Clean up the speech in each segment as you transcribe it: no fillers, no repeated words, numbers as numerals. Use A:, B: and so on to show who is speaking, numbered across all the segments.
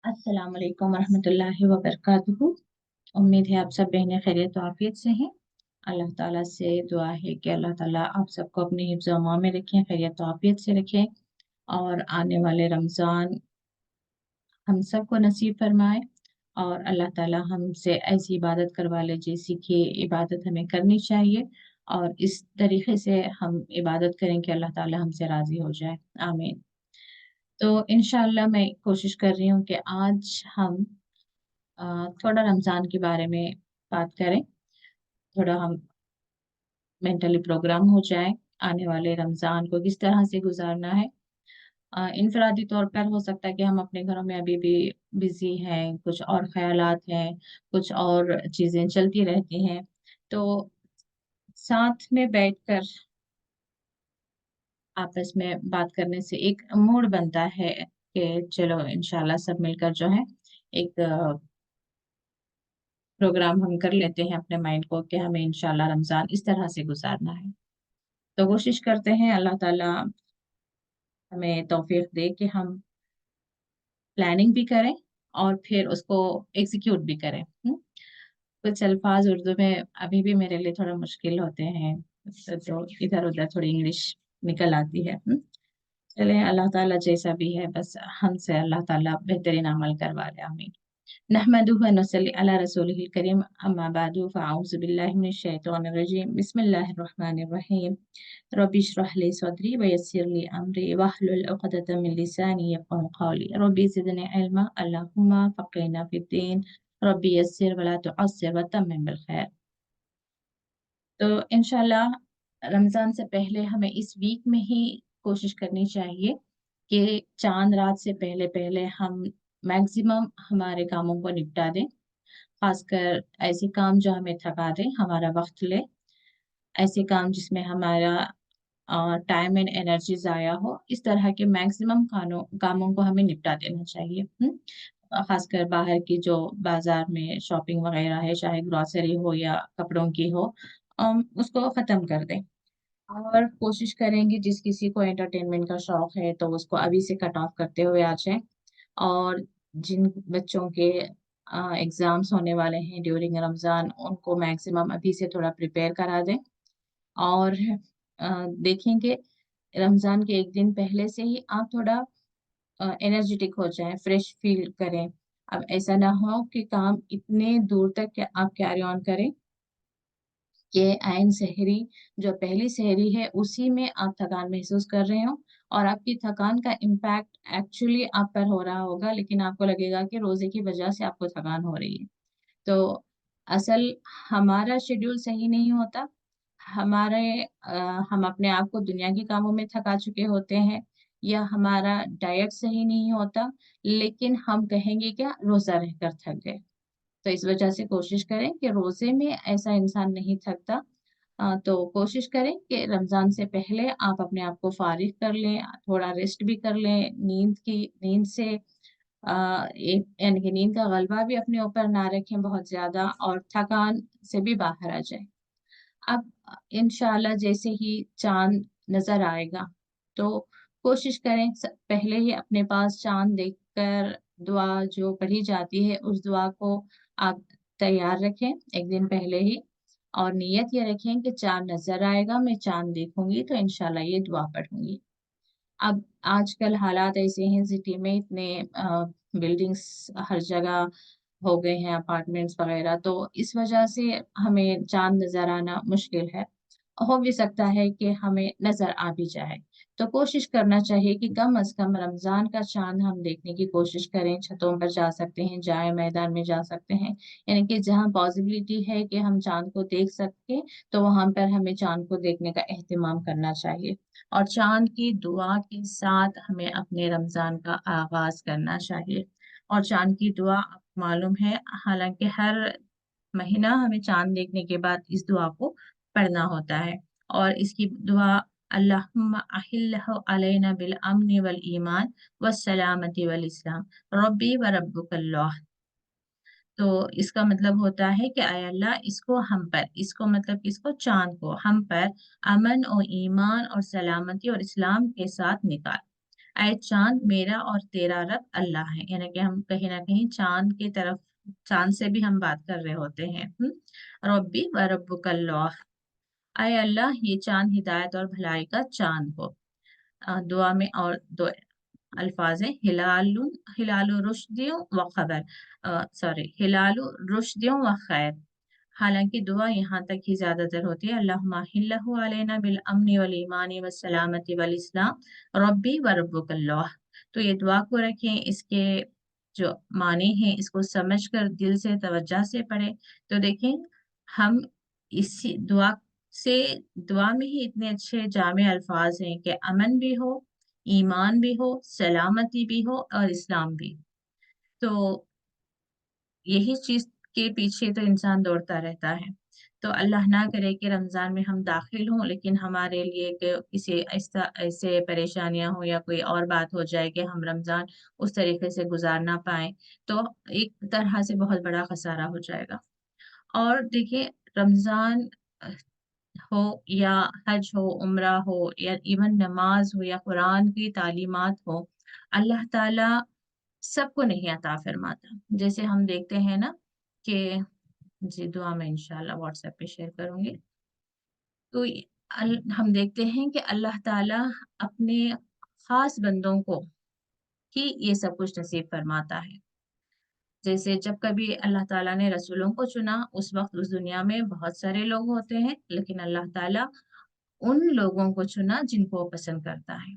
A: अस्सलाम वालेकुम रहमतुल्लाहि व बरकातुहू। उम्मीद है आप सब बहनें खैरियत और आफियत से हैं। अल्लाह ताला से दुआ है कि अल्लाह ताला आप सबको अपनी हिफ्ज़ व अमान में रखें, खैरियत और आफियत से रखें और आने वाले रमज़ान हम सबको नसीब फरमाए और अल्लाह ताला हमसे ऐसी इबादत करवा ले जैसी कि इबादत हमें करनी चाहिए और इस तरीके से हम इबादत करें कि अल्लाह ताला हमसे राज़ी हो जाए। आमीन। तो इंशाअल्लाह मैं कोशिश कर रही हूँ कि आज हम थोड़ा रमज़ान के बारे में बात करें, थोड़ा हम मेंटली प्रोग्राम हो जाएँ, आने वाले रमज़ान को किस तरह से गुज़ारना है। इनफ़रादी तौर पर हो सकता है कि हम अपने घरों में अभी भी बिज़ी हैं, कुछ और ख़यालात हैं, कुछ और चीज़ें चलती रहती हैं। तो साथ में बैठकर आपस में बात करने से एक मूड बनता है कि चलो इंशाअल्लाह सब मिलकर जो है एक प्रोग्राम हम कर लेते हैं अपने माइंड को कि हमें इंशाल्लाह रमज़ान इस तरह से गुज़ारना है। तो कोशिश करते हैं अल्लाह ताला हमें तौफ़ीक दे कि हम प्लानिंग भी करें और फिर उसको एग्ज़ीक्यूट भी करें। कुछ अल्फ़ाज़ उर्दू में अभी भी मेरे लिए थोड़ा मुश्किल होते हैं, तो इधर-उधर थोड़ी इंग्लिश निकल आती है। चलें अल्लाह ताला जैसा भी है बस हमसे अल्लाह ताला बेहतरीन अमल करवा ले। आमीन। नहमदुहु व नसल्ली अला रसूलिहिल करीम अम्मा बादु फ़अऊज़ु बिल्लाहि मिनश शैतानिर रजीम बिस्मिल्लाहिर रहमानिर रहीम रब्बि इश्रह ली सदरी व यस्सिर ली अमरी वहलुल उक़दतम मिन लिसानी यफ़क़हू क़ौली रब्बि ज़िदनी इल्मा अल्लाहुम्मा फ़क़्हिना फ़िद्दीन रब्बि यस्सिर व ला तुअस्सिर व तम्मिम बिल खैर। तो इंशाल्लाह रमज़ान से पहले हमें इस वीक में ही कोशिश करनी चाहिए कि चाँद रात से पहले-पहले हम मैक्सिमम हमारे कामों को निपटा दें। ख़ासकर ऐसे काम जो हमें थका दें, हमारा वक़्त लें, ऐसे काम जिसमें हमारा टाइम एंड एनर्जी ज़ाया हो, इस तरह के मैक्सिमम कामों को हमें निपटा देना चाहिए। ख़ासकर बाहर की जो बाज़ार में शॉपिंग वग़ैरह है, चाहे ग्रोसरी हो या कपड़ों की हो, उसको ख़त्म कर दें। और कोशिश करेंगे जिस किसी को एंटरटेनमेंट का शौक है तो उसको अभी से कट ऑफ करते हुए आ जाएँ और जिन बच्चों के एग्ज़ाम्स होने वाले हैं ड्यूरिंग रमज़ान उनको मैक्सिमम अभी से थोड़ा प्रिपेयर करा दें और देखें कि रमज़ान के 1 दिन पहले से ही आप थोड़ा एनर्जेटिक हो जाएँ, फ्रेश फ़ील करें। अब ऐसा ना हो कि काम इतने दूर तक कि आप कैरी ऑन करें कि ऐन सहरी जो पहली सहरी है उसी में आप थकान महसूस कर रहे हो और आपकी थकान का इम्पैक्ट एक्चुअली आप पर हो रहा होगा लेकिन आपको लगेगा कि रोज़े की वजह से आपको थकान हो रही है। तो असल हमारा शेड्यूल सही नहीं होता। हमारे हम अपने आप को दुनिया के कामों में थका चुके होते हैं या हमारा डाइट सही नहीं होता, लेकिन हम कहेंगे क्या रोज़ा रहकर थक गए। तो इस वजह से कोशिश करें कि रोज़े में ऐसा इंसान नहीं थकता। तो कोशिश करें कि रमज़ान से पहले आप अपने आप को फ़ारिग कर लें, थोड़ा रेस्ट भी कर लें, नींद से एक यानी कि नींद का ग़लबा भी अपने ऊपर ना रखें बहुत ज़्यादा और थकान से भी बाहर आ जाएँ। अब इंशाअल्लाह जैसे ही चाँद नज़र आएगा, तो कोशिश करें पहले ही अपने पास चाँद देखकर दुआ जो पढ़ी जाती है, उस दुआ को आप तैयार रखें 1 दिन पहले ही और नियत ये रखें कि चाँद नज़र आएगा, मैं चाँद देखूँगी तो इंशाअल्लाह ये दुआ पढ़ूँगी। अब आजकल हालात ऐसे हैं सिटी में इतने बिल्डिंग्स हर जगह हो गए हैं अपार्टमेंट्स वगैरह तो इस वजह से हमें चाँद नज़र आना मुश्किल है। हो भी सकता है कि हमें नज़र आ भी जाए। तो कोशिश करना चाहिए कि कम से कम रमज़ान का चाँद हम देखने की कोशिश करें, छतों पर जा सकते हैं, जाए मैदान में जा सकते हैं। यानी कि जहाँ पॉसिबिलिटी है कि हम चाँद को देख सकें, तो वहाँ पर हमें चाँद को देखने का एहतमाम करना चाहिए। और चाँद की दुआ के साथ हमें अपने रमज़ान का आगाज़ करना चाहिए। और चाँद की दुआ आपको मालूम है हालाँकि हर महीना हमें चाँद देखने के बाद इस दुआ को पढ़ना होता है और इसकी दुआ अल्लाहुम्मा अहिल्लहु अलैना बिल अम्नि वल ईमान वस्सलामति वल इस्लाम रब्बी व रब्बुकल्लाह। तो इसका मतलब होता है कि आय अल्लाह इसको हम पर, इसको मतलब किसको? चाँद को हम पर अमन और ईमान और सलामती और इस्लाम के साथ निकाल। اے چاند میرا اور تیرا رب اللہ ہے، یعنی کہ ہم کہیں نہ کہیں چاند کی طرف، چاند سے بھی ہم بات کر رہے ہوتے ہیں۔ ربی و ربک اللہ، اے اللہ یہ چاند ہدایت اور بھلائی کا چاند ہو۔ دعا میں اور دو الفاظ ہیں، ہلال رشدیوں و خبر، ہلال رشدیوں و خیر۔ حالانکہ دعا یہاں تک ہی زیادہ تر ہوتی ہے، اللہم احلہ علینا بالامن والایمان والسلامت والاسلام ربی و ربک اللہ۔ تو یہ دعا کو رکھیں، اس کے جو معنی ہیں اس کو سمجھ کر دل سے توجہ سے پڑھیں، تو دیکھیں ہم اسی دعا میں ہی اتنے اچھے جامع الفاظ ہیں کہ امن بھی ہو، ایمان بھی ہو، سلامتی بھی ہو اور اسلام بھی۔ تو یہی چیز کے پیچھے تو انسان دوڑتا رہتا ہے۔ تو اللہ نہ کرے کہ رمضان میں ہم داخل ہوں لیکن ہمارے لیے کہ کسی ایسے پریشانیاں ہوں یا کوئی اور بات ہو جائے کہ ہم رمضان اس طریقے سے گزار نہ پائیں، تو ایک طرح سے بہت بڑا خسارہ ہو جائے گا۔ اور دیکھیے رمضان ہو یا حج ہو، عمرہ ہو، یا ایون نماز ہو یا قرآن کی تعلیمات ہو، اللہ تعالی سب کو نہیں عطا فرماتا۔ جیسے ہم دیکھتے ہیں نا کہ جی دعا میں انشاءاللہ واٹس ایپ پہ شیئر کروں گی، تو ہم دیکھتے ہیں کہ اللہ تعالی اپنے خاص بندوں کو ہی یہ سب کچھ نصیب فرماتا ہے۔ جیسے جب کبھی اللہ تعالیٰ نے رسولوں کو چنا، اس وقت اس دنیا میں بہت سارے لوگ ہوتے ہیں، لیکن اللہ تعالیٰ ان لوگوں کو چنا جن کو وہ پسند کرتا ہے،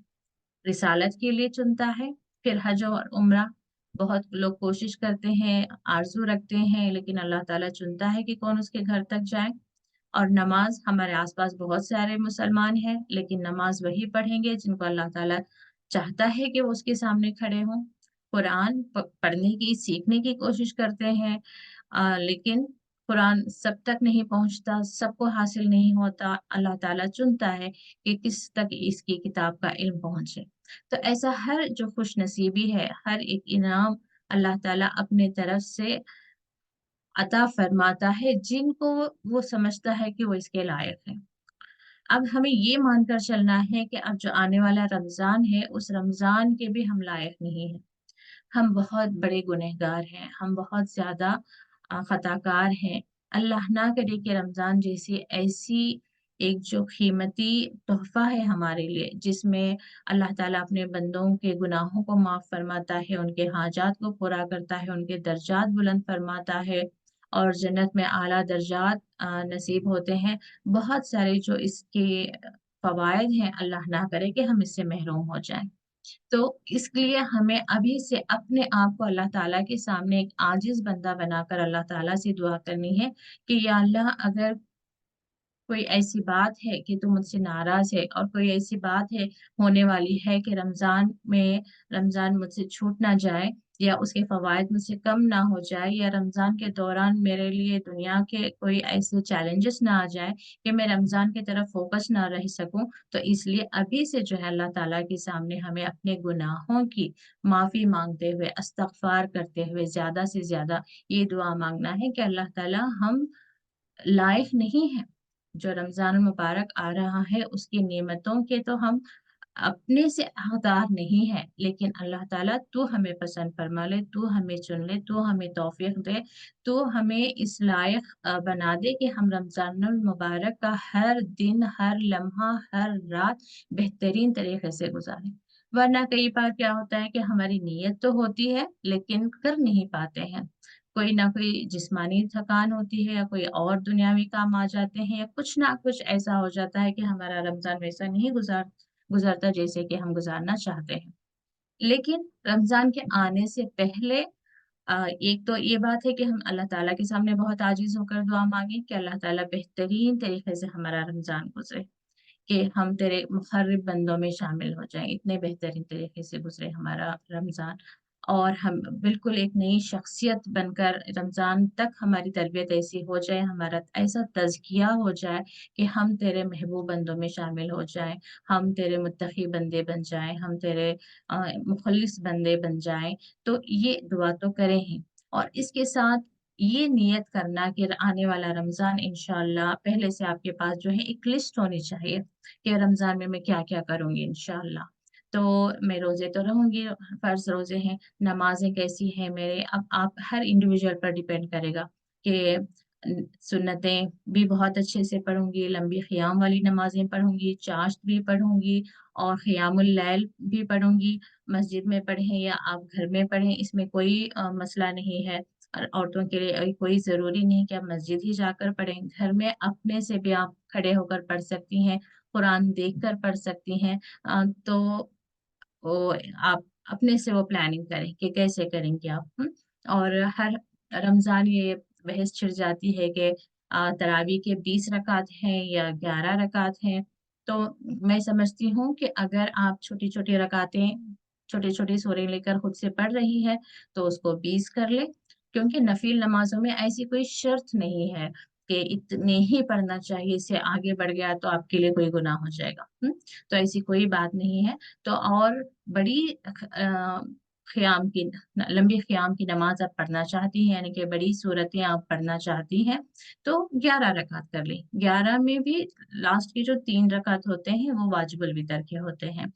A: رسالت کے لیے چنتا ہے۔ پھر حج اور عمرہ بہت لوگ کوشش کرتے ہیں، آرزو رکھتے ہیں، لیکن اللہ تعالیٰ چنتا ہے کہ کون اس کے گھر تک جائے۔ اور نماز، ہمارے آس پاس بہت سارے مسلمان ہیں لیکن نماز وہی پڑھیں گے جن کو اللہ تعالیٰ چاہتا ہے کہ وہ اس کے سامنے کھڑے ہوں۔ قرآن پڑھنے کی، سیکھنے کی کوشش کرتے ہیں، لیکن قرآن سب تک نہیں پہنچتا، سب کو حاصل نہیں ہوتا۔ اللہ تعالیٰ چنتا ہے کہ کس تک اس کی کتاب کا علم پہنچے۔ تو ایسا ہر جو خوش نصیبی ہے، ہر ایک انعام اللہ تعالیٰ اپنے طرف سے عطا فرماتا ہے جن کو وہ سمجھتا ہے کہ وہ اس کے لائق ہے۔ اب ہمیں یہ مان کر چلنا ہے کہ اب جو آنے والا رمضان ہے، اس رمضان کے بھی ہم لائق نہیں ہیں، ہم بہت بڑے گنہگار ہیں، ہم بہت زیادہ خطا کار ہیں۔ اللہ نہ کرے کہ رمضان جیسی ایسی ایک جو قیمتی تحفہ ہے ہمارے لیے، جس میں اللہ تعالیٰ اپنے بندوں کے گناہوں کو معاف فرماتا ہے، ان کے حاجات کو پورا کرتا ہے، ان کے درجات بلند فرماتا ہے اور جنت میں اعلیٰ درجات نصیب ہوتے ہیں۔ بہت سارے جو اس کے فوائد ہیں، اللہ نہ کرے کہ ہم اس سے محروم ہو جائیں۔ تو اس لیے ہمیں ابھی سے اپنے آپ کو اللہ تعالیٰ کے سامنے ایک عاجز بندہ بنا کر اللہ تعالیٰ سے دعا کرنی ہے کہ یا اللہ، اگر کوئی ایسی بات ہے کہ تو مجھ سے ناراض ہے، اور کوئی ایسی بات ہے ہونے والی ہے کہ رمضان مجھ سے چھوٹ نہ جائے، یا اس کے فوائد مجھ سے کم نہ ہو جائے، یا رمضان کے دوران میرے لیے دنیا کے کوئی ایسے چیلنجز نہ آ جائے کہ میں رمضان کی طرف فوکس نہ رہ سکوں، تو اس لیے ابھی سے جو ہے اللہ تعالیٰ کے سامنے ہمیں اپنے گناہوں کی معافی مانگتے ہوئے، استغفار کرتے ہوئے زیادہ سے زیادہ یہ دعا مانگنا ہے کہ اللہ تعالیٰ ہم لائق نہیں ہیں، جو رمضان المبارک آ رہا ہے اس کی نعمتوں کے تو ہم اپنے سے حقدار نہیں ہے، لیکن اللہ تعالیٰ تو ہمیں پسند فرما لے، تو ہمیں چن لے، تو ہمیں توفیق دے، تو ہمیں اس لائق بنا دے کہ ہم رمضان المبارک کا ہر دن، ہر لمحہ، ہر رات بہترین طریقے سے گزاریں۔ ورنہ کئی بار کیا ہوتا ہے کہ ہماری نیت تو ہوتی ہے لیکن کر نہیں پاتے ہیں، کوئی نہ کوئی جسمانی تھکان ہوتی ہے، یا کوئی اور دنیاوی کام آ جاتے ہیں، یا کچھ نہ کچھ ایسا ہو جاتا ہے کہ ہمارا رمضان ویسا نہیں گزرتا جیسے کہ ہم گزارنا چاہتے ہیں۔ لیکن رمضان کے آنے سے پہلے ایک تو یہ بات ہے کہ ہم اللہ تعالیٰ کے سامنے بہت عاجز ہو کر دعا مانگیں کہ اللہ تعالیٰ بہترین طریقے سے ہمارا رمضان گزرے، کہ ہم تیرے مقرب بندوں میں شامل ہو جائیں، اتنے بہترین طریقے سے گزرے ہمارا رمضان، اور ہم بالکل ایک نئی شخصیت بن کر رمضان تک ہماری تربیت ایسی ہو جائے، ہمارا ایسا تزکیہ ہو جائے کہ ہم تیرے محبوب بندوں میں شامل ہو جائیں، ہم تیرے متقی بندے بن جائیں، ہم تیرے مخلص بندے بن جائیں۔ تو یہ دعا تو کریں ہی، اور اس کے ساتھ یہ نیت کرنا کہ آنے والا رمضان انشاءاللہ پہلے سے آپ کے پاس جو ہے ایک لسٹ ہونی چاہیے کہ رمضان میں کیا کیا کروں گی انشاءاللہ۔ तो मैं रोजे तो रहूंगी, फर्ज रोजे हैं, नमाजें कैसी हैं मेरे, अब आप हर इंडिविजुअल पर डिपेंड करेगा कि सुन्नतें भी बहुत अच्छे से पढ़ूंगी, लंबी क़ियाम वाली नमाजें पढ़ूंगी, चाश्त भी पढ़ूंगी और क़ियामुल लैल भी पढ़ूंगी। मस्जिद में पढ़ें या आप घर में पढ़ें, इसमें कोई मसला नहीं है। और औरतों के लिए कोई ज़रूरी नहीं कि आप मस्जिद ही जाकर पढ़ें, घर में अपने से भी आप खड़े होकर पढ़ सकती हैं, कुरान देख कर पढ़ सकती हैं। तो वो आप अपने से वो प्लानिंग करें कि कैसे करेंगे आप। और हर रमजान ये बहस छिड़ जाती है कि तरावी के 20 रकात हैं या 11 रकात हैं। तो मैं समझती हूँ कि अगर आप छोटी छोटी रकातें, छोटी छोटी सूरें लेकर खुद से पढ़ रही है तो उसको 20 कर ले, क्योंकि नफिल नमाजों में ऐसी कोई शर्त नहीं है कि इतने ही पढ़ना चाहिए, इससे आगे बढ़ गया तो आपके लिए कोई गुनाह हो जाएगा। तो ऐसी कोई बात नहीं है। तो और बड़ी क़याम की, लंबी क़याम की नमाज आप पढ़ना चाहती हैं, यानी कि बड़ी सूरतें आप पढ़ना चाहती हैं, तो 11 रकात कर लें। 11 में भी लास्ट की जो 3 रकात होते हैं वो वाजिबुल वितर के होते हैं।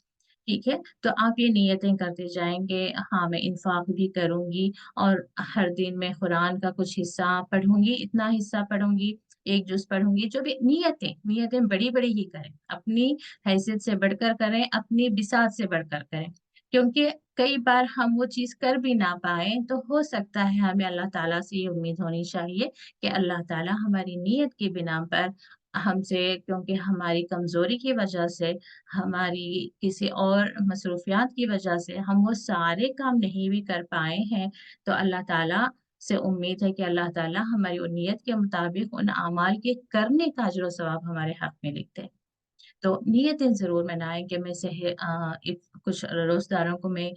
A: ठीक है, तो आप ये नियतें करते जाएंगे, हाँ मैं इंफाक भी करूंगी और हर दिन मैं कुरान का कुछ हिस्सा पढ़ूंगी, इतना हिस्सा पढ़ूंगी, एक जुज पढ़ूंगी, जो भी नियतें, नियतें बड़ी बड़ी ही करें, अपनी हैसियत से बढ़कर करें, अपनी बिसात से बढ़कर करें। क्योंकि कई बार हम वो चीज कर भी ना पाए, तो हो सकता है हमें अल्लाह ताला से ये उम्मीद होनी चाहिए कि अल्लाह ताला हमारी नीयत की बिना पर हमसे, क्योंकि हमारी कमजोरी की वजह से, हमारी किसी और मसरूफियात की वजह से हम वो सारे काम नहीं भी कर पाए हैं, तो अल्लाह ताला से उम्मीद है कि अल्लाह ताला हमारी उन नीयत के मुताबिक उन अमाल के करने का अजर सवाब हमारे हक में लिखते हैं। तो नियतें जरूर बनाएं कि मैं कुछ रोजदारों को मैं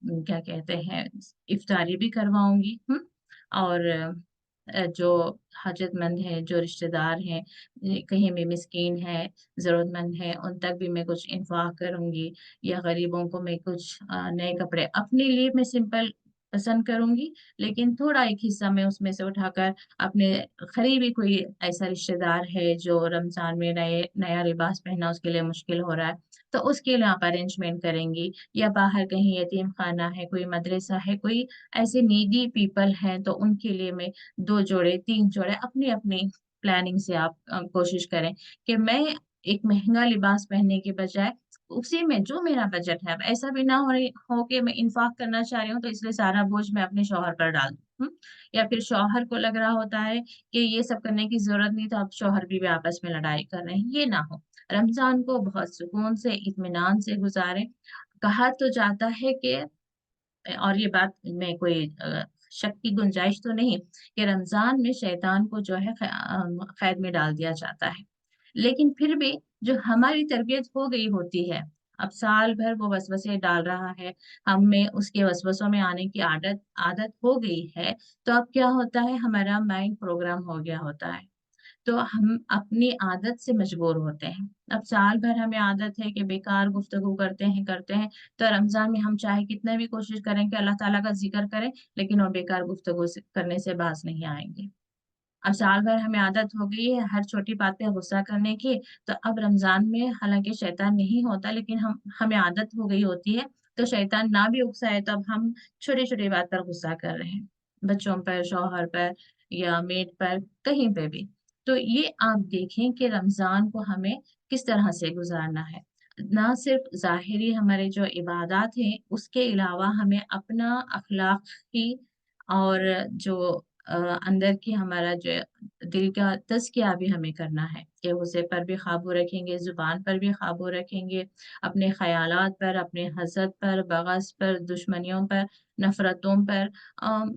A: क्या कहते हैं, इफ्तारी भी करवाऊंगी। और जो हाजतमंद हैं, जो रिश्तेदार हैं, कहीं में मिस्कीन है, जरूरतमंद है, उन तक भी मैं कुछ इंफाक करूंगी। या गरीबों को मैं कुछ नए कपड़े, अपने लिए मैं सिंपल पसंद करूंगी, लेकिन थोड़ा एक हिस्सा मैं उसमें से उठाकर अपने करीबी कोई ऐसा रिश्तेदार है जो रमजान में नया लिबास पहनना उसके लिए मुश्किल हो रहा है, तो उसके लिए आप अरेंजमेंट करेंगी। या बाहर कहीं यतीम खाना है, कोई मदरसा है, कोई ऐसे नीडी पीपल हैं, तो उनके लिए मैं 2 जोड़े 3 जोड़े, अपनी अपनी प्लानिंग से आप कोशिश करें कि मैं एक महंगा लिबास पहनने के बजाय उसी में जो मेरा बजट है, अब ऐसा भी ना हो कि मैं इंफाक करना चाह रही हूँ तो इसलिए सारा बोझ मैं अपने शौहर पर डाल दूँ। या फिर शौहर को लग रहा होता है कि ये सब करने की जरूरत नहीं, तो अब शौहर भी आपस में लड़ाई कर रहे हैं, ये ना हो। रमजान को बहुत सुकून से, इत्मीनान से गुजारें। कहा तो जाता है कि, और ये बात में कोई शक की गुंजाइश तो नहीं, कि रमजान में शैतान को जो है कैद में डाल दिया जाता है, लेकिन फिर भी जो हमारी तरबियत हो गई होती है, अब साल भर वो वसवसे डाल रहा है, हमें उसके वसवसों में आने की आदत आदत हो गई है, तो अब क्या होता है, हमारा माइंड प्रोग्राम हो गया होता है, तो हम अपनी आदत से मजबूर होते हैं। अब साल भर हमें आदत है कि बेकार गुफ्तगू करते हैं, तो रमजान में हम चाहे कितने भी कोशिश करें कि अल्लाह ताला का जिक्र करें, लेकिन वो बेकार गुफ्तगू करने से बाज नहीं आएंगे। अब साल भर हमें आदत हो गई है हर छोटी बात पे गुस्सा करने की, तो अब रमजान में हालांकि शैतान नहीं होता, लेकिन हमें आदत हो गई होती है, तो शैतान ना भी उकसाए तो अब हम छोटी छोटी बात पर गुस्सा कर रहे हैं, बच्चों पर, शौहर पर, या मेड पर, कहीं पे भी। तो ये आप देखें कि रमजान को हमें किस तरह से गुजारना है। ना सिर्फ जाहिरी हमारे जो इबादत हैं, उसके अलावा हमें अपना अखलाकी और जो अंदर की हमारा जो दिल का तज़किया भी हमें करना है, कि उसे पर भी काबू रखेंगे, जुबान पर भी काबू रखेंगे, अपने ख्यालात पर, अपने हसद पर, बग़ज़ पर, दुश्मनियों पर, नफरतों पर,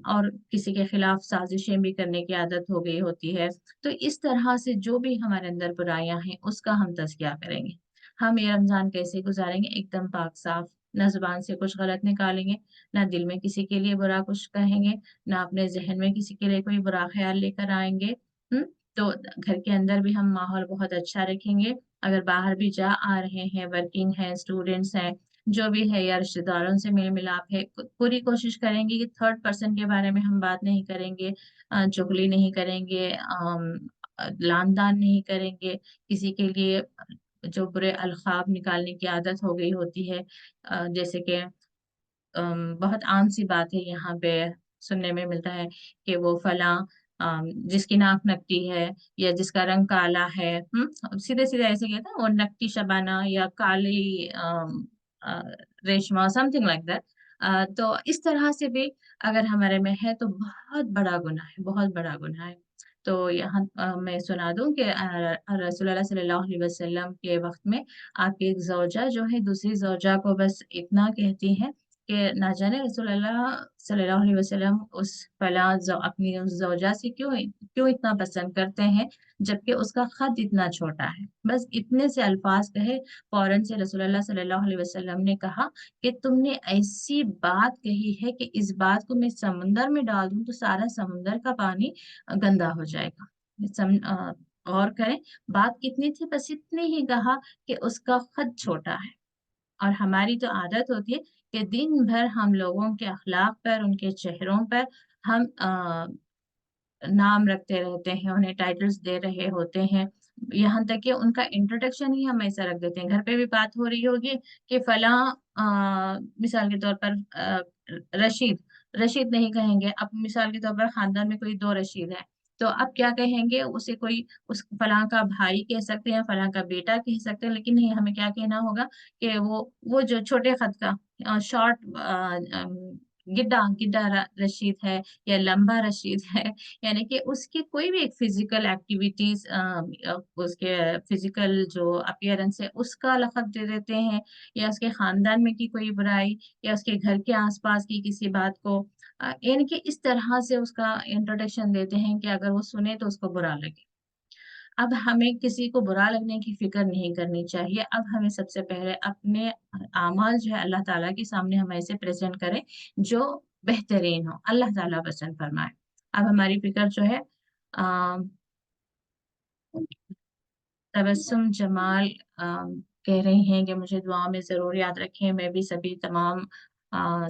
A: और किसी के खिलाफ साजिशें भी करने की आदत हो गई होती है। तो इस तरह से जो भी हमारे अंदर बुराइयां हैं उसका हम तज़किया करेंगे। हम ये रमजान कैसे गुजारेंगे, एकदम पाक साफ, ना जुबान से कुछ गलत निकालेंगे, ना दिल में किसी के लिए बुरा कुछ कहेंगे, ना अपने जहन में किसी के लिए कोई बुरा ख्याल लेकर आएंगे। हम्म तो घर के अंदर भी हम माहौल बहुत अच्छा रखेंगे। अगर बाहर भी जा आ रहे हैं, वर्किंग है, स्टूडेंट्स हैं, जो भी है, या रिश्तेदारों से मेल मिलाप है, पूरी कोशिश करेंगे कि थर्ड पर्सन के बारे में हम बात नहीं करेंगे, चुगली नहीं करेंगे, लान तान नहीं करेंगे, किसी के लिए जो बुरे अल्काब निकालने की आदत हो गई होती है, जैसे कि बहुत आम सी बात है, यहाँ पे सुनने में मिलता है कि वो फला जिसकी नाक नकटी है या जिसका रंग काला है, सीधे सीधे ऐसे कहते हैं, वो नकटी शबाना या काली अ, रेशमा, समथिंग लाइक दैट। तो इस तरह से भी अगर हमारे में है तो बहुत बड़ा गुनाह है, बहुत बड़ा गुनाह है। तो यहाँ मैं सुना दूं कि रसूलुल्लाह सल्लल्लाहु अलैहि वसल्लम के वक्त में आपकी एक जौजा जो है दूसरी जौजा को बस इतना कहती है कि ना जाने रसूलुल्लाह सल्लल्लाहु अलैहि वसल्लम उस अपनी उस जौजा से क्यों क्यों इतना पसंद करते हैं, जबकि उसका खत इतना छोटा है। बस इतने से अल्फाज कहे, फौरन से रसूलुल्लाह सल्लल्लाहु अलैहि वसल्लम ने कहा कि तुमने ऐसी बात कही है कि इस बात को मैं समुंदर में डाल दूं तो सारा समुंदर का पानी गंदा हो जाएगा। गौर करें, बात कितनी थी, बस इतनी ही कहा कि उसका खत छोटा है। और हमारी तो आदत होती है कि दिन भर हम लोगों के अखलाक पर, उनके चेहरों पर हम नाम रखते रहते हैं, उन्हें टाइटल्स दे रहे होते हैं। यहाँ तक कि उनका इंट्रोडक्शन ही हम ऐसा रख देते हैं। घर पे भी बात हो रही होगी कि फला मिसाल के तौर पर रशीद, रशीद नहीं कहेंगे। अब मिसाल के तौर पर खानदान में कोई दो रशीद है, तो अब क्या कहेंगे, उसे कोई उस फलां का भाई कह सकते हैं, फलां का बेटा कह सकते हैं, लेकिन नहीं, हमें क्या कहना होगा कि वो जो छोटे खत का शॉर्ट गिड्डा गिड्डा रशीद है या लंबा रशीद है। यानी कि उसकी कोई भी एक फिजिकल एक्टिविटीज, उसके फिजिकल जो अपीयरेंस है उसका लक़ब दे देते हैं, या उसके खानदान में की कोई बुराई, या उसके घर के आसपास की किसी बात को, यानी कि इस तरह से उसका इंट्रोडक्शन देते हैं कि अगर वो सुने तो उसको बुरा लगे। अब हमें किसी को बुरा लगने की फिक्र नहीं करनी चाहिए। अब हमें सबसे पहले अपने आमाल जो है अल्लाह ताला के सामने हम ऐसे प्रेजेंट करें जो बेहतरीन हो, अल्लाह ताला पसंद फरमाए। अब हमारी फिक्र जो है आ, तबस्सुम जमाल कह रही हैं कि मुझे दुआ में ज़रूर याद रखें। मैं भी सभी तमाम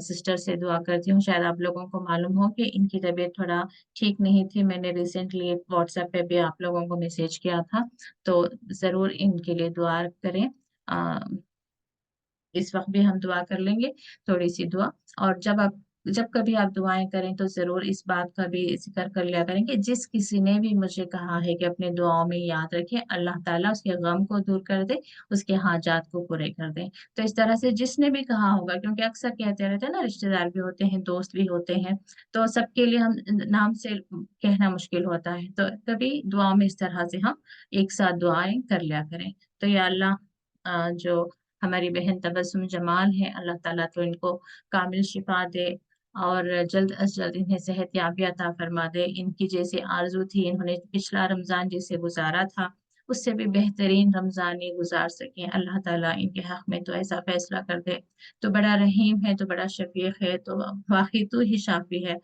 A: सिस्टर से दुआ करती हूँ। शायद आप लोगों को मालूम हो कि इनकी तबीयत थोड़ा ठीक नहीं थी। मैंने रिसेंटली व्हाट्सएप पे भी आप लोगों को मैसेज किया था, तो ज़रूर इनके लिए दुआ करें। अ, इस वक्त भी हम दुआ कर लेंगे, थोड़ी सी दुआ। और जब कभी आप दुआएं करें तो जरूर इस बात का भी जिक्र कर लिया करें कि जिस किसी ने भी मुझे कहा है कि अपने दुआओं में याद रखें, अल्लाह ताला उसके गम को दूर कर दे, उसके हाजात को पूरे कर दे। तो इस तरह से जिसने भी कहा होगा, क्योंकि अक्सर कहते रहते हैं ना, रिश्तेदार भी होते हैं, दोस्त भी होते हैं, तो सबके लिए हम नाम से कहना मुश्किल होता है, तो कभी दुआओं में इस तरह से हम एक साथ दुआएं कर लिया करें। तो या अल्लाह, जो हमारी बहन तबस्सुम जमाल है, अल्लाह ताला तो इनको कामिल शिफा दे और जल्द अज जल्द इन्हें सेहत याबी अता फरमा दे। इनकी जैसी आरजू थी, इन्होंने पिछला रमजान जैसे गुजारा था, उससे भी बेहतरीन रमजान ये गुजार सकें। अल्लाह ताला इनके हक में तो ऐसा फैसला कर दे। तो बड़ा रहीम है, तो बड़ा शफीक है, तो वाकई तू ही शाफी है।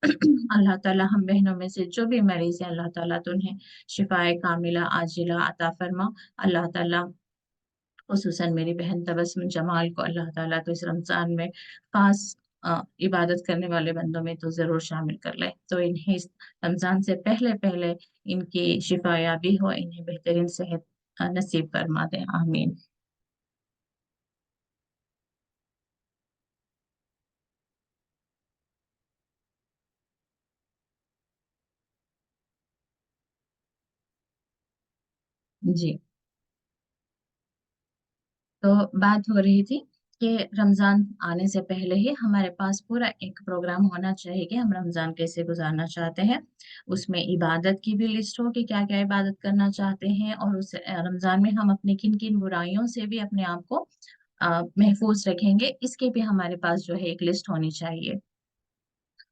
A: अल्लाह ताला हम बहनों में से जो भी मरीज है, अल्लाह ताला तो उन्हें शिफाए कामिला आजिला अता फरमा। अल्लाह ताला खुसूसन मेरी बहन तबस्सुम जमाल को अल्लाह ताला तो इस रमजान में खास इबादत करने वाले बंदों में तो जरूर शामिल कर ले। तो इन्हें इस रमजान से पहले पहले इनकी शिफायाबी हो, इन्हें बेहतरीन सेहत नसीब फरमा दे, आमीन। जी। तो बात हो रही थी कि रमजान आने से पहले ही हमारे पास पूरा एक प्रोग्राम होना चाहिए कि हम रमजान कैसे गुजारना चाहते हैं। उसमें इबादत की भी लिस्ट हो कि क्या क्या इबादत करना चाहते हैं, और उस रमजान में हम अपनी किन किन बुराइयों से भी अपने आप को महफूज रखेंगे, इसकी भी हमारे पास जो है एक लिस्ट होनी चाहिए।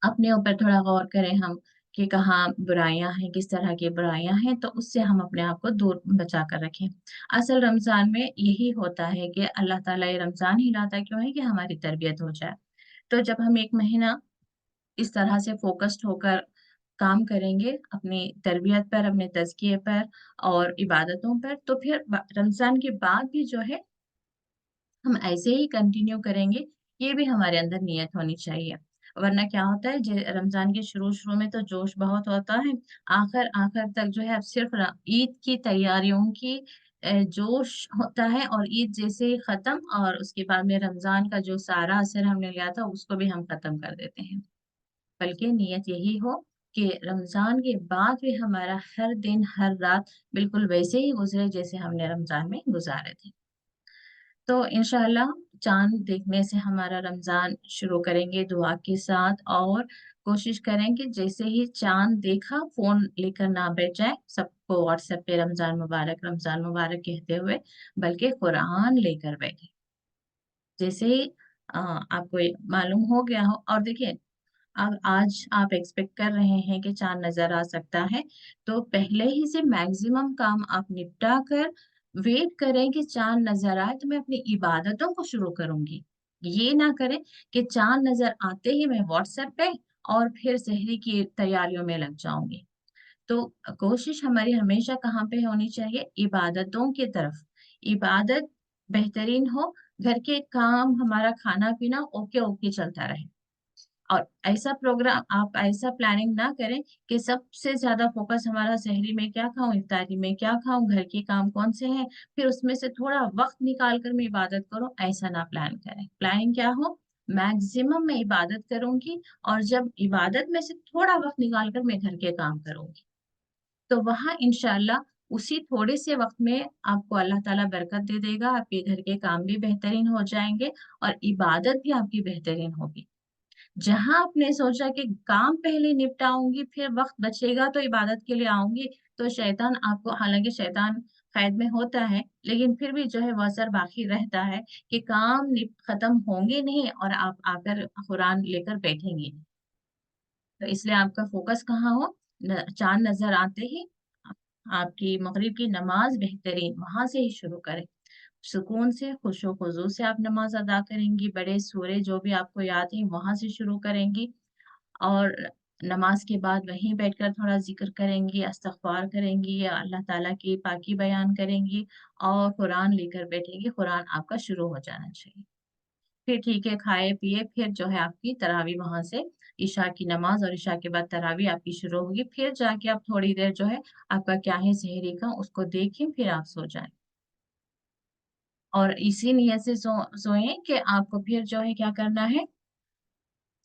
A: अपने ऊपर थोड़ा गौर करें हम कि कहाँ बुराइयां हैं, किस तरह की बुराइयां हैं, तो उससे हम अपने आप को दूर बचा कर रखें। असल रमजान में यही होता है कि अल्लाह ताला ये रमजान ही लाता क्यों है कि हमारी तरबियत हो जाए। तो जब हम एक महीना इस तरह से फोकस्ड होकर काम करेंगे अपनी तरबियत पर, अपने तज़किए पर और इबादतों पर, तो फिर रमजान के बाद भी जो है हम ऐसे ही कंटिन्यू करेंगे। ये भी हमारे अंदर नियत होनी चाहिए। वरना क्या होता है, रमजान के शुरू शुरू में तो जोश बहुत होता है, आखिर आखिर तक जो है अब सिर्फ ईद की तैयारियों की जोश होता है, और ईद जैसे ही खत्म और उसके बाद में रमजान का जो सारा असर हमने लिया था उसको भी हम खत्म कर देते हैं। बल्कि नियत यही हो कि रमजान के बाद भी हमारा हर दिन हर रात बिल्कुल वैसे ही गुजरे जैसे हमने रमजान में गुजारे थे। तो इंशाल्लाह चांद देखने से हमारा रमजान शुरू करेंगे दुआ के साथ, और कोशिश करें कि जैसे ही चांद देखा फोन लेकर ना बैठ जाए, सबको व्हाट्सएप पे रमजान मुबारक कहते हुए, बल्कि कुरान लेकर बैठे। जैसे ही आपको ये मालूम हो गया हो, और देखिए अब आज आप एक्सपेक्ट कर रहे हैं कि चांद नजर आ सकता है, तो पहले ही से मैक्सिमम काम आप निपटा कर वेट करें कि चांद नजर आए तो मैं अपनी इबादतों को शुरू करूंगी। ये ना करें कि चांद नजर आते ही मैं व्हाट्सएप पे और फिर सहरी की तैयारियों में लग जाऊंगी। तो कोशिश हमारी हमेशा कहाँ पे होनी चाहिए? इबादतों की तरफ। इबादत बेहतरीन हो, घर के काम हमारा खाना पीना ओके ओके चलता रहे। और ऐसा प्रोग्राम आप ऐसा प्लानिंग ना करें कि सबसे ज्यादा फोकस हमारा सहरी में क्या खाऊं, इफ्तारी में क्या खाऊं, घर के काम कौन से हैं, फिर उसमें से थोड़ा वक्त निकाल कर मैं इबादत करूं। ऐसा ना प्लान करें। प्लानिंग क्या हो, मैक्सिमम मैं इबादत करूंगी, और जब इबादत में से थोड़ा वक्त निकाल कर मैं घर के काम करूंगी, तो वहां इंशाल्लाह उसी थोड़े से वक्त में आपको अल्लाह ताला बरकत दे देगा। आपके घर के काम भी बेहतरीन हो जाएंगे और इबादत भी आपकी बेहतरीन होगी। जहां आपने सोचा कि काम पहले निपटाऊंगी फिर वक्त बचेगा तो इबादत के लिए आऊंगी, तो शैतान आपको, हालांकि शैतान कैद में होता है लेकिन फिर भी जो है वो असर बाकी रहता है कि काम खत्म होंगे नहीं और आप आकर कुरान लेकर बैठेंगे। तो इसलिए आपका फोकस कहाँ हो, चांद नजर आते ही आपकी मगरिब की नमाज बेहतरीन वहां से ही शुरू करें। सुकून से खुशो खुजू से आप नमाज अदा करेंगी, बड़े सूरे जो भी आपको याद है वहां से शुरू करेंगी, और नमाज के बाद वहीं बैठकर थोड़ा जिक्र करेंगी, इस्तगफार करेंगी या अल्लाह ताला की पाकी बयान करेंगी, और कुरान लेकर बैठेंगी। कुरान आपका शुरू हो जाना चाहिए। फिर ठीक है, खाए पिए, फिर जो है आपकी तरावी वहां से, ईशा की नमाज और ईशा के बाद तरावी आपकी शुरू होगी। फिर जाके आप थोड़ी देर जो है आपका क्या है सहरी का उसको देखें, फिर आप सो जाएं। और इसी नियत से सोएं कि आपको फिर जो है क्या करना है,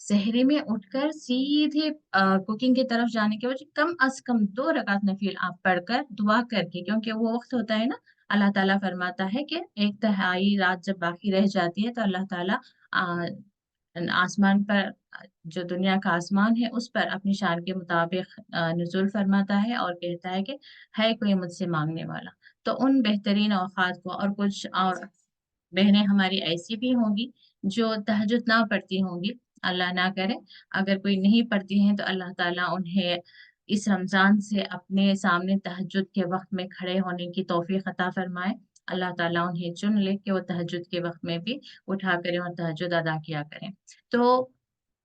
A: सहरी में उठकर सीधे कुकिंग की तरफ जाने के बजाय कम अज कम 2 रकात नफिल आप पढ़कर दुआ करके, क्योंकि वो वक्त होता है ना, अल्लाह ताला फरमाता है कि 1/3 रात जब बाकी रह जाती है तो अल्लाह ताला आसमान पर, जो दुनिया का आसमान है उस पर अपनी शान के मुताबिक नुज़ुल फरमाता है और कहता है कि है कोई मुझसे मांगने वाला। तो उन बेहतरीन औकात को, और कुछ और बहनें हमारी ऐसी भी होंगी जो तहज्जुद ना पढ़ती होंगी, अल्लाह ना करे, अगर कोई नहीं पढ़ती हैं तो अल्लाह ताला उन्हें इस रमजान से अपने सामने तहज्जुद के वक्त में खड़े होने की तौफीक अता फरमाए। अल्लाह ताला उन्हें चुन ले कि वो तहज्जुद के वक्त में भी उठा करें और तहज्जुद अदा किया करें। तो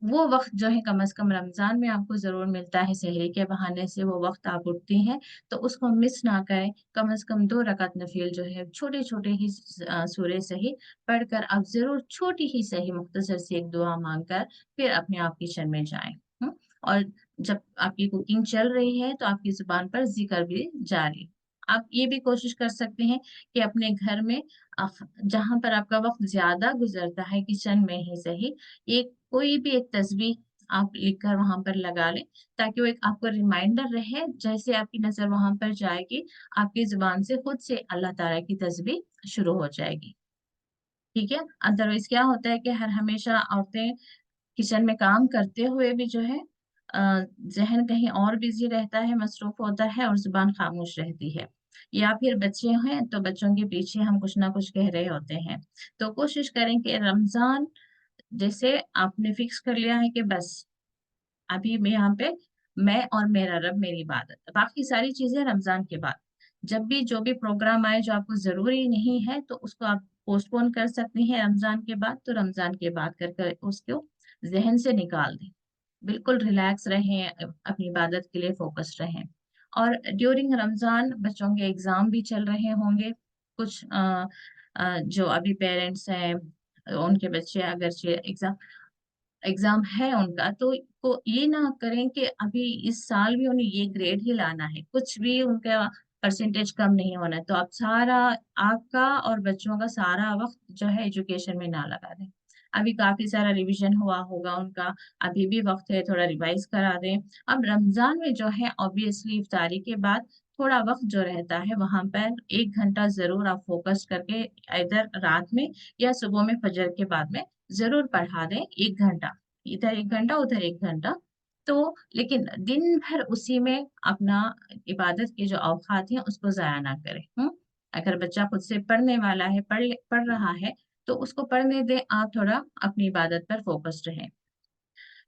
A: वो वक्त जो है कम से कम रमजान में आपको जरूर मिलता है, सहरी के बहाने से वो वक्त आप उठती हैं, तो उसको मिस ना करें। कम से कम 2 रकात नफिल जो है छोटे छोटे ही सूरे सही पढ़कर आप जरूर छोटी ही सही मुख्तसर सी एक दुआ मांगकर फिर अपने आप किचन में जाएं। और जब आपकी कुकिंग चल रही है तो आपकी जुबान पर जिक्र भी जारी। आप ये भी कोशिश कर सकते हैं कि अपने घर में जहां पर आपका वक्त ज्यादा गुजरता है किचन में ही सही, एक कोई भी एक तस्वीर आप लिखकर वहां पर लगा लें, ताकि वो एक आपको रिमाइंडर रहे। जैसे आपकी नजर वहां पर जाएगी, आपकी जुबान से खुद से अल्लाह ताला की तस्बीह शुरू हो जाएगी। ठीक है। अदरवाइज क्या होता है कि हर हमेशा औरतें किचन में काम करते हुए भी जो है जहन कहीं और बिजी रहता है, मसरूफ होता है, और जुबान खामोश रहती है। या फिर बच्चे हैं तो बच्चों के पीछे हम कुछ ना कुछ कह रहे होते हैं। तो कोशिश करें कि रमजान जैसे आपने फिक्स कर लिया है कि बस अभी मैं यहाँ पे, मैं और मेरा रब मेरी इबादत, बाकी सारी चीजें रमजान के बाद। जब भी जो भी प्रोग्राम आए जो आपको जरूरी नहीं है तो उसको आप पोस्टपोन कर सकती हैं रमजान के बाद, तो रमजान के बाद कर उसको जहन से निकाल दें। बिल्कुल रिलैक्स रहें, अपनी इबादत के लिए फोकस रहें। और ड्यूरिंग रमजान बच्चों के एग्जाम भी चल रहे होंगे। कुछ जो अभी पेरेंट्स हैं उनके बच्चे अगर एग्जाम एग्जाम है उनका, तो ये ना करें कि अभी इस साल भी उन्हें ये ग्रेड ही लाना है, कुछ भी उनका परसेंटेज कम नहीं होना है। तो आप सारा आपका और बच्चों का सारा वक्त जो है एजुकेशन में ना लगा दें। अभी काफी सारा रिवीजन हुआ होगा उनका, अभी भी वक्त है, थोड़ा रिवाइज करा दें। अब रमजान में जो है ऑब्वियसली इफ्तारी के बाद थोड़ा वक्त जो रहता है वहां पर 1 घंटा जरूर आप फोकस करके इधर रात में या सुबह में फजर के बाद में जरूर पढ़ा दें 1 घंटा, इधर 1 घंटा उधर 1 घंटा। तो लेकिन दिन भर उसी में अपना इबादत के जो औकात हैं उसको जाया ना करें। अगर बच्चा खुद से पढ़ने वाला है, पढ़ रहा है, तो उसको पढ़ने दें, आप थोड़ा अपनी इबादत पर फोकस्ड रहें।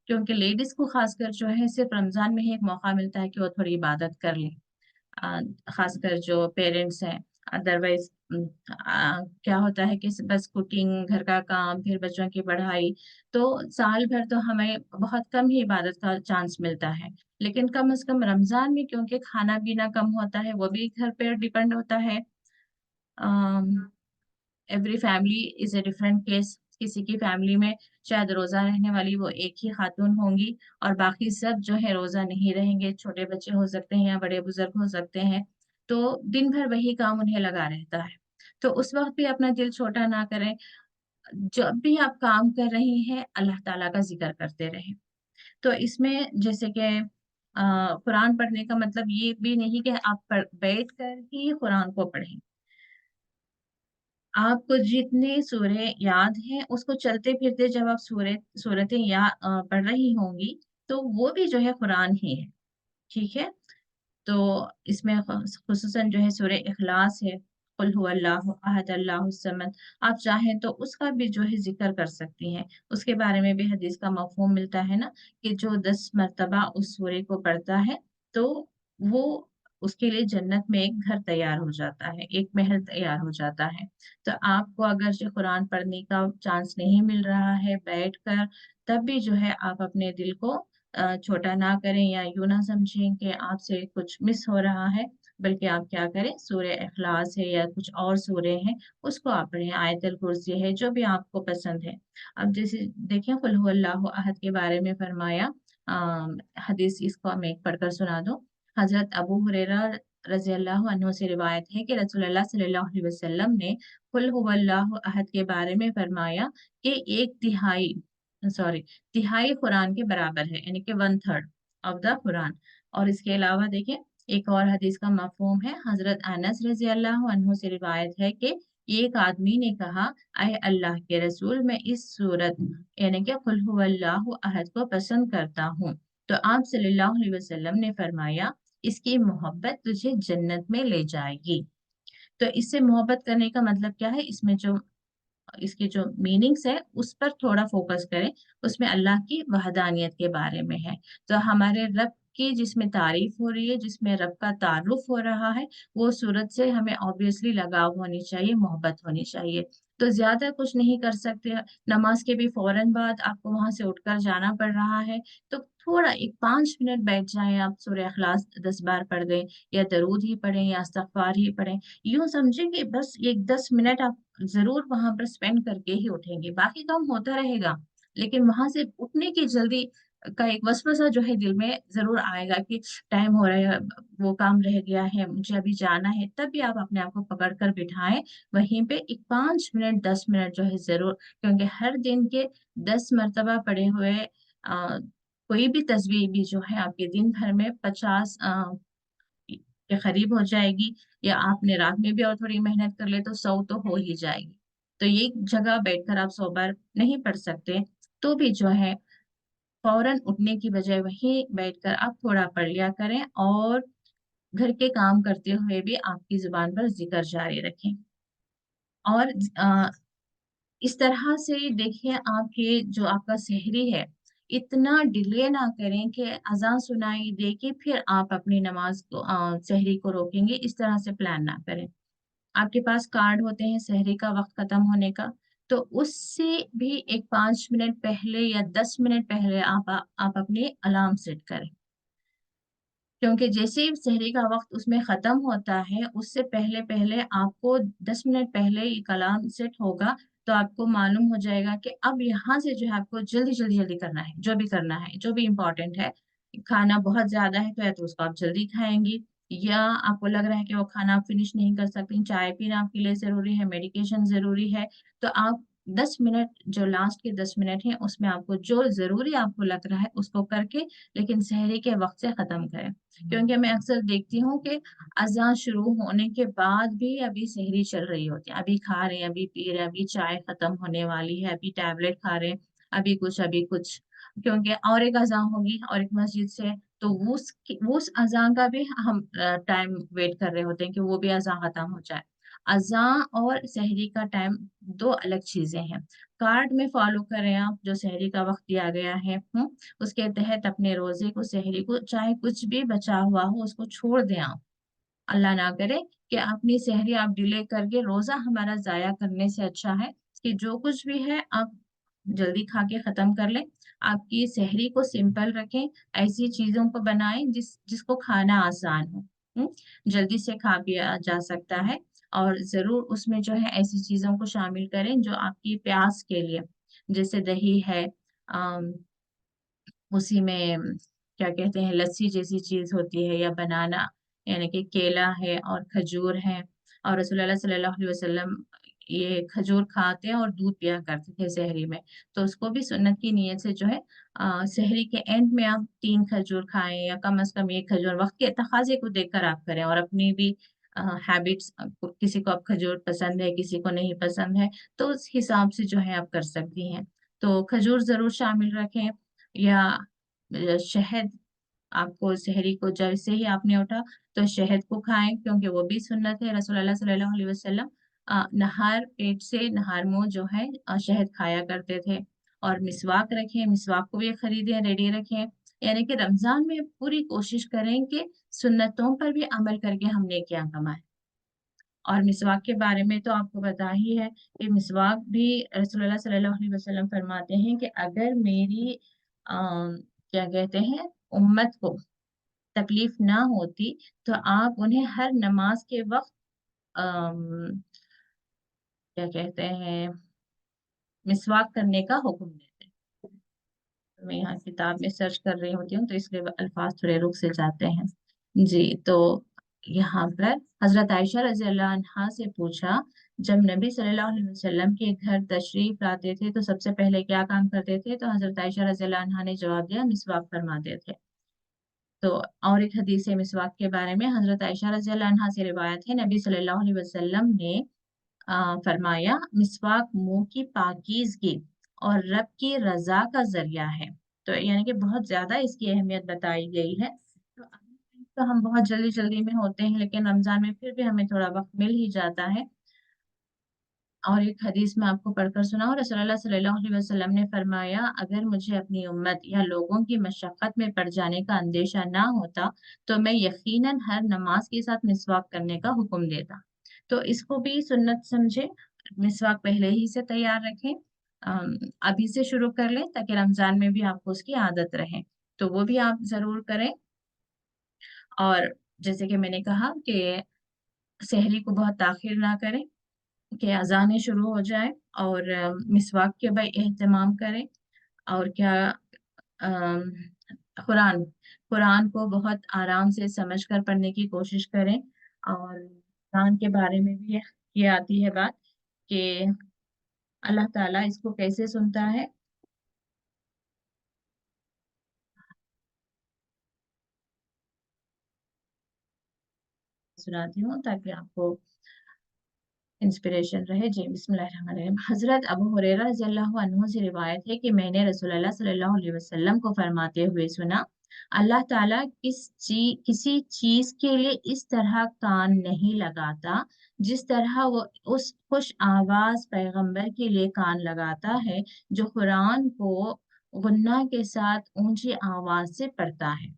A: क्योंकि लेडीज को खासकर जो है सिर्फ रमजान में ही एक मौका मिलता है कि वो थोड़ी इबादत कर लें, खासकर जो पेरेंट्स हैं। अदरवाइज क्या होता है कि बस कुकिंग, घर का काम, फिर बच्चों की पढ़ाई, तो साल भर तो हमें बहुत कम ही इबादत का चांस मिलता है। लेकिन कम से कम रमजान में क्योंकि खाना पीना कम होता है, वो भी घर पे डिपेंड होता है। Every family is a different case. किसी की फैमिली में शायद रोजा रहने वाली वो एक ही खातून होंगी और बाकी सब जो है रोजा नहीं रहेंगे, छोटे बच्चे हो सकते हैं या बड़े बुजुर्ग हो सकते हैं। तो दिन भर वही काम उन्हें लगा रहता है। तो उस वक्त भी अपना दिल छोटा ना करें। जब भी आप काम कर रही हैं अल्लाह ताला का जिक्र करते रहें। तो इसमें जैसे कि कुरान पढ़ने का मतलब ये भी नहीं कि आप बैठ कर ही कुरान को पढ़ें। आपको जितने सूरह याद हैं उसको चलते फिरते जब आप सूरतें पढ़ रही होंगी, तो वो भी जो है कुरान ही है। ठीक है। तो इसमें खुसूसन जो है सूरह इखलास है, कुल हुवल्लाहु अहद अल्लाहु समद। आप चाहें तो उसका भी जो है जिक्र कर सकती हैं। उसके बारे में भी हदीस का मफहूम मिलता है ना, कि जो 10 मरतबा उस सूरे को पढ़ता है तो वो उसके लिए जन्नत में एक घर तैयार हो जाता है, एक महल तैयार हो जाता है। तो आपको अगर जो कुरान पढ़ने का चांस नहीं मिल रहा है बैठकर, तब भी जो है आप अपने दिल को छोटा ना करें या यूं ना समझें कि आपसे कुछ मिस हो रहा है। बल्कि आप क्या करें, सूर्य इखलास है या कुछ और सूर्य हैं उसको आप पढ़ें, आयतल कुर्सी है, जो भी आपको पसंद है। अब जैसे देखें कुल हुवल्लाहु अहद के बारे में फरमाया, हदीस इसको मैं एक पढ़कर सुना दूं। हजरत अबू हुरैरा रजी अल्लाह अन्हु से रिवायत है कि रसूलुल्लाह सल्लल्लाहु अलैहि वसल्लम ने कुल हुवल्लाहु अहद के बारे में फरमाया कि एक तिहाई, सॉरी, तिहाई कुरान के बराबर है, यानी कि 1/3 ऑफ द कुरान। और इसके अलावा देखें एक और हदीस का मफहूम है, हजरत अनस रजी अल्लाह अन्हु से रिवायत है कि एक आदमी ने कहा, अय अल्लाह के रसूल, मैं इस सूरत यानी कि कुल हुवल्लाहु अहद को पसंद करता हूँ। तो आप सल्लल्लाहु अलैहि वसल्लम ने फरमाया, इसकी मोहब्बत तुझे जन्नत में ले जाएगी। तो इससे मोहब्बत करने का मतलब क्या है, इसमें जो इसके जो मीनिंग्स है उस पर थोड़ा फोकस करें। उसमें अल्लाह की वहदानियत के बारे में है। तो हमारे रब की जिसमें तारीफ हो रही है, जिसमें रब का तारुफ हो रहा है, वो सूरत से हमें ऑब्वियसली लगाव होनी चाहिए, मोहब्बत होनी चाहिए। तो ज्यादा कुछ नहीं कर सकते। नमाज के भी फौरन बाद आपको वहां से उठकर जाना पड़ रहा है, तो थोड़ा एक 5 मिनट बैठ जाएं, आप सूरह इखलास 10 बार पढ़ दें, या दरूद ही पढ़ें या इस्तगफार ही पढ़ें। यूं समझेंगे बस एक 10 मिनट आप जरूर वहां पर स्पेंड करके ही उठेंगे, बाकी काम होता रहेगा। लेकिन वहां से उठने की जल्दी का एक वसवसा जो है दिल में जरूर आएगा कि टाइम हो रहा है, वो काम रह गया है, मुझे अभी जाना है। तब भी आप अपने आप को पकड़ कर बिठाएं वहीं पे, एक 5 मिनट 10 मिनट जो है जरूर। क्योंकि हर दिन के 10 मरतबा पढ़े हुए कोई भी तस्वीर भी जो है आपके दिन भर में 50 के करीब हो जाएगी। या आपने रात में भी और थोड़ी मेहनत कर ले तो 100 तो हो ही जाएगी। तो ये जगह बैठकर आप 100 बार नहीं पढ़ सकते, तो भी जो है फौरन उठने की बजाय वहीं बैठकर आप थोड़ा पढ़ लिया करें, और घर के काम करते हुए भी आपकी जुबान पर जिक्र जारी रखें। और इस तरह से देखिए, आप ये जो आपका सहरी है, इतना डिले ना करें कि अजान सुनाई दे के फिर आप अपनी नमाज को सहरी को रोकेंगे, इस तरह से प्लान ना करें। आपके पास कार्ड होते हैं सहरी का वक्त खत्म होने का, तो उससे भी एक 5 मिनट पहले या 10 मिनट पहले आप अपने अलार्म सेट करें। क्योंकि जैसे ही सहरी का वक्त उसमें खत्म होता है, उससे पहले पहले आपको 10 मिनट पहले ही अलार्म सेट होगा। तो आपको मालूम हो जाएगा कि अब यहाँ से जो है आपको जल्दी जल्दी जल्दी करना है, जो भी करना है, जो भी इम्पोर्टेंट है। खाना बहुत ज्यादा है तो या तो उसको आप जल्दी खाएंगी, या आपको लग रहा है कि वो खाना आप फिनिश नहीं कर सकती, चाय पीना आपके लिए जरूरी है, मेडिकेशन जरूरी है, तो आप 10 मिनट, जो लास्ट के 10 मिनट हैं उसमें आपको जो जरूरी आपको लग रहा है उसको करके, लेकिन सहरी के वक्त से खत्म करें। क्योंकि मैं अक्सर देखती हूँ कि अजान शुरू होने के बाद भी अभी सहरी चल रही होती है, अभी खा रहे हैं, अभी पी रहे हैं, अभी चाय खत्म होने वाली है, अभी टैबलेट खा रहे हैं, अभी कुछ, क्योंकि और एक अजान होगी और एक मस्जिद से, तो उस अजान का भी हम टाइम वेट कर रहे होते हैं कि वो भी अजान खत्म हो जाए। अजान और सहरी का टाइम दो अलग चीजें हैं। कार्ड में फॉलो करें आप, जो सहरी का वक्त दिया गया है, उसके तहत अपने रोजे को, सहरी को, चाहे कुछ भी बचा हुआ हो उसको छोड़ दें आप। अल्लाह ना करे कि अपनी सहरी आप डिले करके रोजा हमारा जाया करने से अच्छा है कि जो कुछ भी है आप जल्दी खा के खत्म कर लें। आपकी सहरी को सिंपल रखें, ऐसी चीजों को बनाएं जिसको खाना आसान हो, जल्दी से खा पिया जा सकता है। और जरूर उसमें जो है ऐसी चीजों को शामिल करें जो आपकी प्यास के लिए, जैसे दही है, उसी में क्या कहते हैं, लस्सी जैसी चीज होती है, या बनाना, यानी कि केला है और खजूर है। और रसूलुल्लाह सल्लल्लाहु अलैहि वसल्लम ये खजूर खाते हैं और दूध पिया करते थे सहरी में। तो उसको भी सुन्नत की नीयत से जो है सहरी के एंड में आप 3 खजूर खाएं, या कम से कम 1 खजूर, वक्त के तकाजे को देखकर आप करें, और अपनी भी हैबिट्स, किसी को अब खजूर पसंद है, किसी को नहीं पसंद है, तो उस हिसाब से जो है आप कर सकती हैं। तो खजूर जरूर शामिल रखें, या शहद, आपको सहरी को जैसे ही आपने उठा तो शहद को खाएं, क्योंकि वो भी सुन्नत है। रसूलुल्लाह सल्लल्लाहु अलैहि वसल्लम नहार पेट से, नहार मुंह जो है शहद खाया करते थे। और मिसवाक रखें, मिसवाक को भी खरीदें, रेडी रखें। यानी कि रमजान में पूरी कोशिश करें कि सुन्नतों पर भी अमल करके हमने क्या कमाए। और मिसवाक के बारे में तो आपको पता ही है कि मिसवाक भी रसूलुल्लाह सल्लल्लाहु अलैहि वसल्लम फरमाते हैं कि अगर मेरी क्या कहते हैं, उम्मत को तकलीफ ना होती तो आप उन्हें हर नमाज के वक्त अम, क्या कहते हैं, मिसवाक करने का हुक्म देते। मैं यहाँ किताब में सर्च कर रही होती हूँ तो इसलिए अल्फाज थोड़े रुक से जाते हैं। जी, तो यहाँ पर हजरत आयशा रजी अल्लाह अन्हा से पूछा, जब नबी सल्लल्लाहु अलैहि वसल्लम के घर तशरीफ लाते थे तो सबसे पहले क्या काम करते थे, तो हजरत आयशा रजी अल्लाह अन्हा ने जवाब दिया, मिसवाक फरमाते थे। तो और एक हदीस है मिसवाक के बारे में, हजरत आयशा रजी अल्लाह अन्हा से रिवायत है, नबी सल्लल्लाहु अलैहि वसल्लम ने फरमाया, मिसवाक मुंह की पाकीज़गी और रब की रजा का जरिया है। तो यानी कि बहुत ज्यादा इसकी अहमियत बताई गई है। तो हम बहुत जल्दी जल्दी में होते हैं, लेकिन रमजान में फिर भी हमें थोड़ा वक्त मिल ही जाता है। और एक हदीस में आपको पढ़कर सुनाऊं, रसूलुल्लाह सल्लल्लाहु अलैहि वसल्लम ने फरमाया, अगर मुझे अपनी उम्मत या लोगों की मशक्कत में पड़ जाने का अंदेशा ना होता तो मैं यकीनन हर नमाज के साथ मिसवाक करने का हुक्म देता। तो इसको भी सुन्नत समझे, मिसवाक पहले ही से तैयार रखें, अभी से शुरू कर लें ताकि रमजान में भी आपको उसकी आदत रहे। तो वो भी आप जरूर करें। और जैसे कि मैंने कहा कि सहरी को बहुत ताखिर ना करें कि अजानें शुरू हो जाए, और मिसवाक के भाई एहतमाम करें। और क्या, अम, कुरान कुरान को बहुत आराम से समझ कर पढ़ने की कोशिश करें। और कुरान के बारे में भी ये आती है बात कि अल्लाह ताला इसको कैसे सुनता है। सुनाती हूँ ताकि आपको इंस्पिरेशन रहे। जी, बिस्मिल्लाहिर्रहमानिर्रहीम। हजरत अबू हुरैरा रज़ियल्लाहु अन्हु से रिवायत है कि मैंने रसूलुल्लाह सल्लल्लाहु अलैहि वसल्लम को फरमाते हुए सुना, अल्लाह ताला किसी चीज के लिए इस तरह कान नहीं लगाता जिस तरह वो उस खुश आवाज पैगंबर के लिए कान लगाता है जो कुरान को गुन्ना के साथ ऊंची आवाज से पढ़ता है।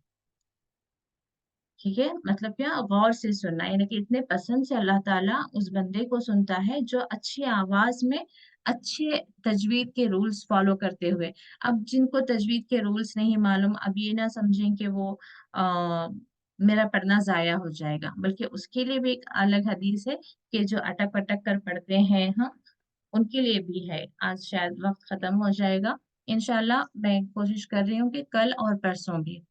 A: ठीक है, मतलब क्या, गौर से सुनना, यानी कि इतने पसंद से अल्लाह ताला उस बंदे को सुनता है जो अच्छी आवाज में अच्छे तजवीद के रूल्स फॉलो करते हुए। अब जिनको तजवीद के रूल्स नहीं मालूम, अब ये ना समझें कि वो आ, मेरा पढ़ना जाया हो जाएगा, बल्कि उसके लिए भी एक अलग हदीस है कि जो अटक पटक कर पढ़ते हैं, हाँ, उनके लिए भी है। आज शायद वक्त खत्म हो जाएगा, इंशाल्लाह मैं कोशिश कर रही हूँ कि कल और परसों भी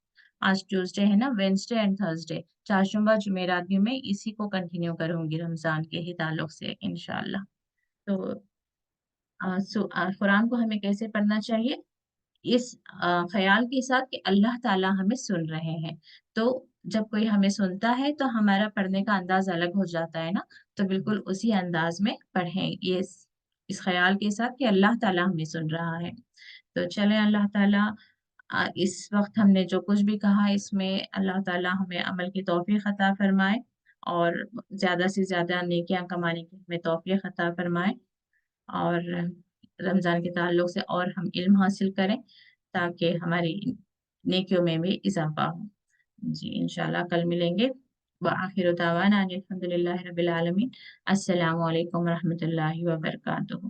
A: आज ट्यूसडे है ना, वेंसडे एंड थर्सडे, चारशुम्बा जुमेरात भी मैं इसी को कंटिन्यू करूंगी रमजान के ही ताल्लुक से इंशाल्लाह। तो कुरान को हमें कैसे पढ़ना चाहिए, इस ख्याल के साथ कि अल्लाह ताला हमें सुन रहे हैं। तो जब कोई हमें सुनता है तो हमारा पढ़ने का अंदाज अलग हो जाता है ना, तो बिल्कुल उसी अंदाज में पढ़ें, ये इस ख्याल के साथ कि अल्लाह ताला हमें सुन रहा है। तो चलें, अल्लाह ताला इस वक्त हमने जो कुछ भी कहा इसमें अल्लाह ताला हमें अमल की तौफीक अता फरमाए, और ज्यादा से ज्यादा नेकियां कमाने की हमें तौफीक अता फरमाए, और रमजान के ताल्लुक से और हम इल्म हासिल करें ताकि हमारी नेकियों में भी इजाफा हो। जी इंशाल्लाह कल मिलेंगे। व आखिर दावाना अनिल हम्दुलिल्लाहि रब्बिल आलमीन। अस्सलामु अलैकुम रहमतुल्लाहि व बरकातुहू।